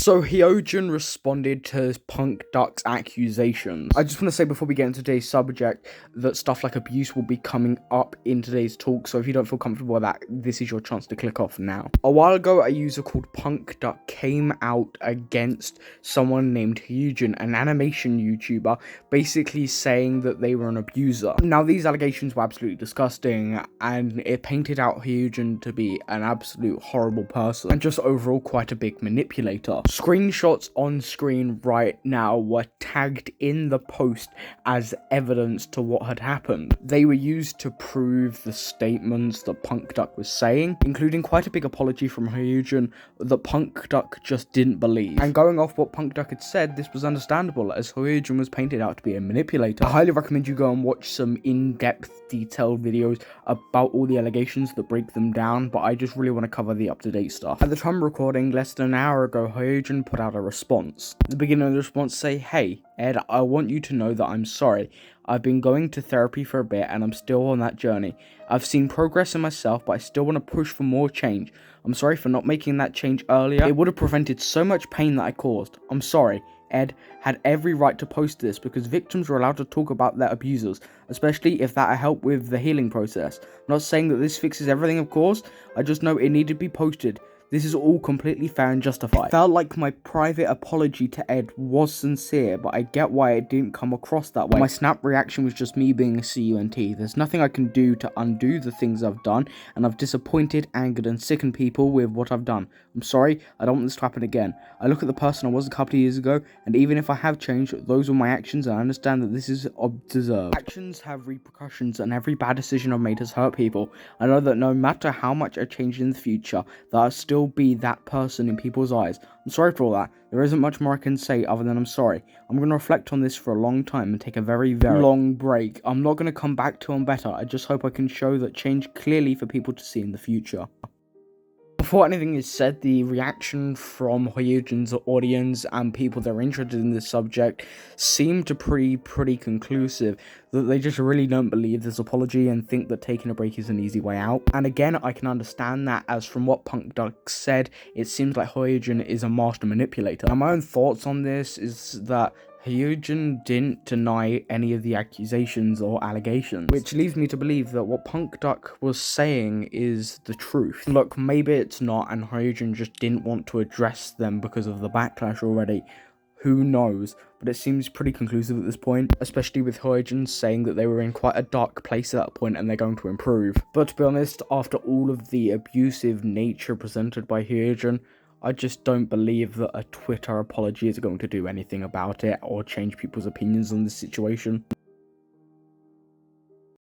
So Hyojin responded to Punk Duck's accusations. I just want to say before we get into today's subject that stuff like abuse will be coming up in today's talk, so if you don't feel comfortable with that, this is your chance to click off now. A while ago, a user called Punk Duck came out against someone named Hyojin, an animation YouTuber, basically saying that they were an abuser. Now, these allegations were absolutely disgusting, and it painted out Hyojin to be an absolute horrible person, and just overall quite a big manipulator. Screenshots on screen right now were tagged in the post as evidence to what had happened. They were used to prove the statements that Punk Duck was saying, including quite a big apology from Hyojin that Punk Duck just didn't believe. And going off what Punk Duck had said, this was understandable as Hyojin was painted out to be a manipulator. I highly recommend you go and watch some in-depth, detailed videos about all the allegations that break them down, but I just really want to cover the up-to-date stuff. At the time of recording, less than an hour ago, Hyojin put out a response. At the beginning of the response say, "Hey, Ed, I want you to know that I'm sorry. I've been going to therapy for a bit and I'm still on that journey. I've seen progress in myself, but I still want to push for more change. I'm sorry for not making that change earlier. It would have prevented so much pain that I caused. I'm sorry. Ed had every right to post this because victims are allowed to talk about their abusers, especially if that helped with the healing process. I'm not saying that this fixes everything, of course. I just know it needed to be posted. This is all completely fair and justified. It felt like my private apology to Ed was sincere, but I get why it didn't come across that way. My snap reaction was just me being a CUNT. There's nothing I can do to undo the things I've done, and I've disappointed, angered, and sickened people with what I've done. I'm sorry, I don't want this to happen again. I look at the person I was a couple of years ago, and even if I have changed, those were my actions, and I understand that this is deserved. Actions have repercussions, and every bad decision I've made has hurt people. I know that no matter how much I change in the future, that I'll still be that person in people's eyes. I'm sorry for all that. There isn't much more I can say other than I'm sorry. I'm going to reflect on this for a long time and take a very, very long break. I'm not going to come back to on better. I just hope I can show that change clearly for people to see in the future." Before anything is said, the reaction from Hyojin's audience and people that are interested in this subject seem to pretty conclusive, that they just really don't believe this apology and think that taking a break is an easy way out. And again, I can understand that, as from what Punk Duck said, it seems like Hyojin is a master manipulator. And my own thoughts on this is that Hyojin didn't deny any of the accusations or allegations, which leads me to believe that what Punk Duck was saying is the truth. Look, maybe it's not, and Hyojin just didn't want to address them because of the backlash already. Who knows? But it seems pretty conclusive at this point, especially with Hyojin saying that they were in quite a dark place at that point and they're going to improve. But to be honest, after all of the abusive nature presented by Hyojin, I just don't believe that a Twitter apology is going to do anything about it or change people's opinions on this situation.